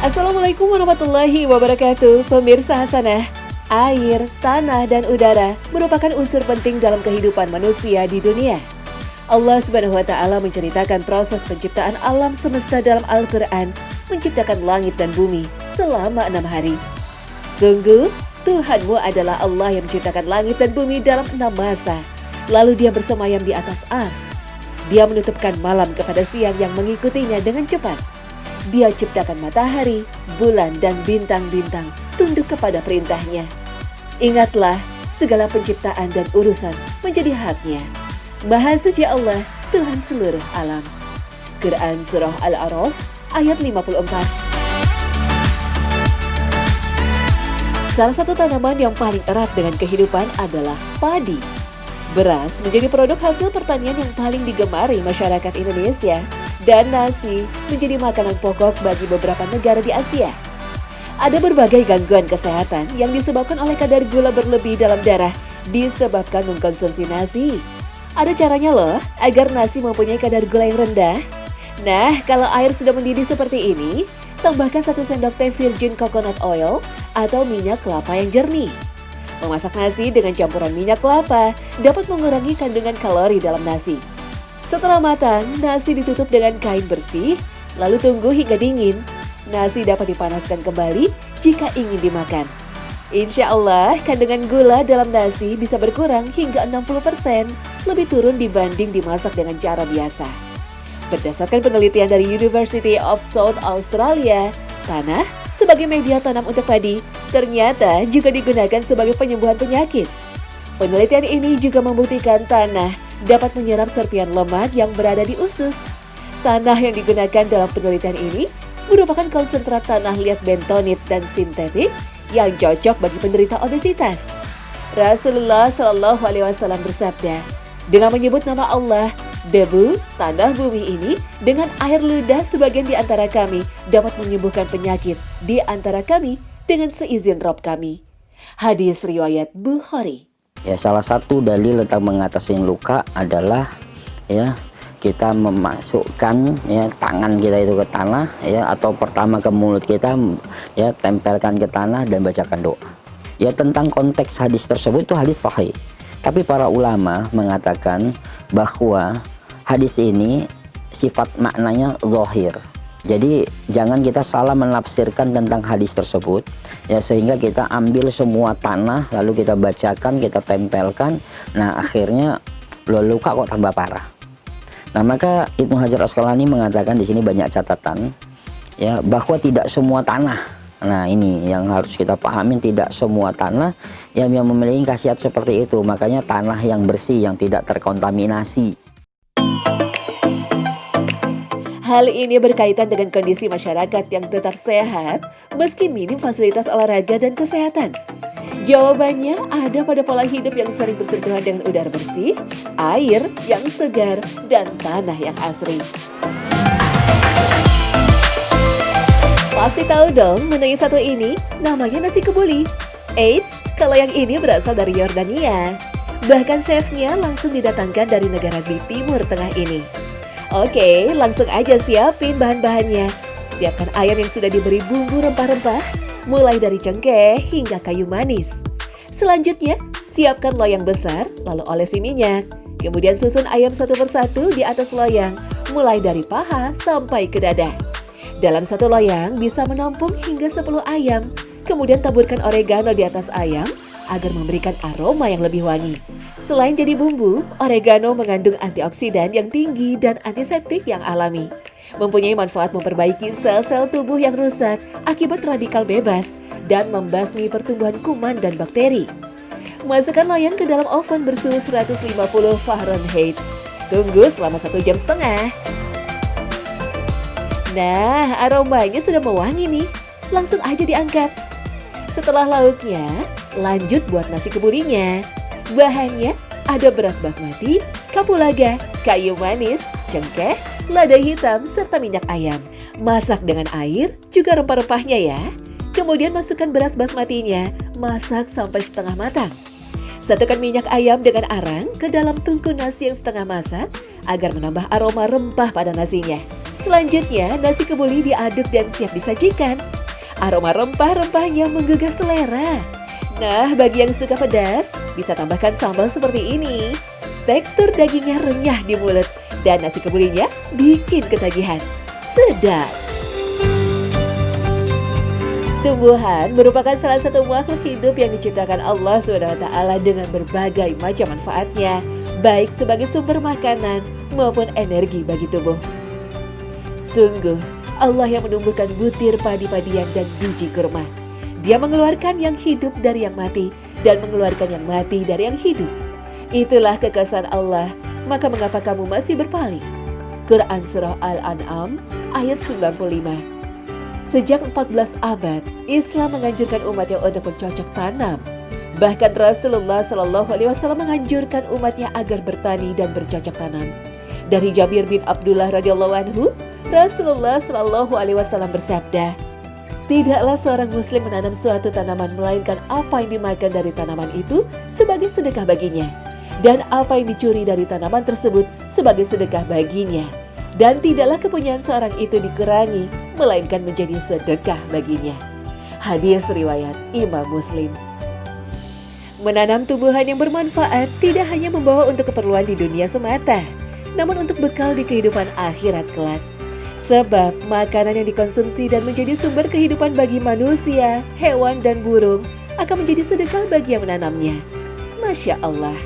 Assalamualaikum warahmatullahi wabarakatuh. Pemirsa Hasanah, air, tanah, dan udara merupakan unsur penting dalam kehidupan manusia di dunia. Allah Subhanahu wa Ta'ala menceritakan proses penciptaan alam semesta dalam Al-Quran, menciptakan langit dan bumi selama 6 hari. Sungguh, Tuhanmu adalah Allah yang menciptakan langit dan bumi dalam 6 masa. Lalu Dia bersemayam di atas ars. Dia menutupkan malam kepada siang yang mengikutinya dengan cepat. Dia ciptakan matahari, bulan, dan bintang-bintang tunduk kepada perintahnya. Ingatlah, segala penciptaan dan urusan menjadi haknya. Maha suci Allah, Tuhan seluruh alam. Quran Surah Al-A'raf ayat 54. Salah satu tanaman yang paling erat dengan kehidupan adalah padi. Beras menjadi produk hasil pertanian yang paling digemari masyarakat Indonesia, dan nasi menjadi makanan pokok bagi beberapa negara di Asia. Ada berbagai gangguan kesehatan yang disebabkan oleh kadar gula berlebih dalam darah disebabkan mengkonsumsi nasi. Ada caranya loh agar nasi mempunyai kadar gula yang rendah. Nah, kalau air sudah mendidih seperti ini, tambahkan 1 sendok teh virgin coconut oil atau minyak kelapa yang jernih. Memasak nasi dengan campuran minyak kelapa dapat mengurangi kandungan kalori dalam nasi. Setelah matang, nasi ditutup dengan kain bersih, lalu tunggu hingga dingin. Nasi dapat dipanaskan kembali jika ingin dimakan. Insya Allah, kandungan gula dalam nasi bisa berkurang hingga 60%, lebih turun dibanding dimasak dengan cara biasa. Berdasarkan penelitian dari University of South Australia, tanah sebagai media tanam untuk padi ternyata juga digunakan sebagai penyembuhan penyakit. Penelitian ini juga membuktikan tanah dapat menyerap serpian lemak yang berada di usus. Tanah yang digunakan dalam penelitian ini merupakan konsentrat tanah liat bentonit dan sintetik yang cocok bagi penderita obesitas. Rasulullah Shallallahu Alaihi Wasallam bersabda, dengan menyebut nama Allah, debu, tanah bumi ini dengan air ludah sebagian di antara kami dapat menyembuhkan penyakit di antara kami dengan seizin Rabb kami. Hadis riwayat Bukhari. Ya, salah satu dalil tentang mengatasi luka adalah kita memasukkan tangan kita itu ke tanah atau pertama ke mulut kita tempelkan ke tanah dan bacakan doa. Ya, tentang konteks hadis tersebut itu hadis sahih. Tapi para ulama mengatakan bahwa hadis ini sifat maknanya zahir. Jadi jangan kita salah menafsirkan tentang hadis tersebut sehingga kita ambil semua tanah lalu kita bacakan, kita tempelkan, nah akhirnya luka kok tambah parah. Nah, maka Ibnu Hajar Asqalani mengatakan di sini banyak catatan bahwa tidak semua tanah. Nah, ini yang harus kita pahami, tidak semua tanah yang memiliki khasiat seperti itu. Makanya tanah yang bersih, yang tidak terkontaminasi. Hal ini berkaitan dengan kondisi masyarakat yang tetap sehat meski minim fasilitas olahraga dan kesehatan. Jawabannya ada pada pola hidup yang sering bersentuhan dengan udara bersih, air yang segar, dan tanah yang asri. Pasti tahu dong menu satu ini, namanya nasi kebuli. Eits, kalau yang ini berasal dari Yordania. Bahkan chefnya langsung didatangkan dari negara di Timur Tengah ini. Oke, langsung aja siapin bahan-bahannya. Siapkan ayam yang sudah diberi bumbu rempah-rempah, mulai dari cengkeh hingga kayu manis. Selanjutnya, siapkan loyang besar, lalu olesi minyak. Kemudian susun ayam satu persatu di atas loyang, mulai dari paha sampai ke dada. Dalam satu loyang bisa menampung hingga 10 ayam. Kemudian taburkan oregano di atas ayam agar memberikan aroma yang lebih wangi. Selain jadi bumbu, oregano mengandung antioksidan yang tinggi dan antiseptik yang alami. Mempunyai manfaat memperbaiki sel-sel tubuh yang rusak akibat radikal bebas dan membasmi pertumbuhan kuman dan bakteri. Masukkan loyang ke dalam oven bersuhu 150 Fahrenheit. Tunggu selama 1,5 jam. Nah, aromanya sudah mewangi nih. Langsung aja diangkat. Setelah lauknya, lanjut buat nasi kebulinya. Bahannya ada beras basmati, kapulaga, kayu manis, cengkeh, lada hitam, serta minyak ayam. Masak dengan air, juga rempah-rempahnya ya. Kemudian masukkan beras basmatinya, masak sampai setengah matang. Satukan minyak ayam dengan arang ke dalam tungku nasi yang setengah masak agar menambah aroma rempah pada nasinya. Selanjutnya, nasi kebuli diaduk dan siap disajikan. Aroma rempah-rempahnya menggugah selera. Nah, bagi yang suka pedas, bisa tambahkan sambal seperti ini. Tekstur dagingnya renyah di mulut dan nasi kebulinya bikin ketagihan. Sedap! Tumbuhan merupakan salah satu makhluk hidup yang diciptakan Allah SWT dengan berbagai macam manfaatnya, baik sebagai sumber makanan maupun energi bagi tubuh. Sungguh, Allah yang menumbuhkan butir padi-padian dan biji kurma. Dia mengeluarkan yang hidup dari yang mati dan mengeluarkan yang mati dari yang hidup. Itulah kekuasaan Allah, maka mengapa kamu masih berpaling? Quran Surah Al-An'am ayat 95. Sejak 14 abad, Islam menganjurkan umatnya untuk bercocok tanam. Bahkan Rasulullah SAW menganjurkan umatnya agar bertani dan bercocok tanam. Dari Jabir bin Abdullah radhiyallahu anhu, Rasulullah SAW bersabda, "Tidaklah seorang muslim menanam suatu tanaman melainkan apa yang dimakan dari tanaman itu sebagai sedekah baginya, dan apa yang dicuri dari tanaman tersebut sebagai sedekah baginya. Dan tidaklah kepunyaan seorang itu dikurangi, melainkan menjadi sedekah baginya." Hadis riwayat Imam Muslim. Menanam tumbuhan yang bermanfaat tidak hanya membawa untuk keperluan di dunia semata, namun untuk bekal di kehidupan akhirat kelak. Sebab makanan yang dikonsumsi dan menjadi sumber kehidupan bagi manusia, hewan, dan burung akan menjadi sedekah bagi yang menanamnya. Masya Allah.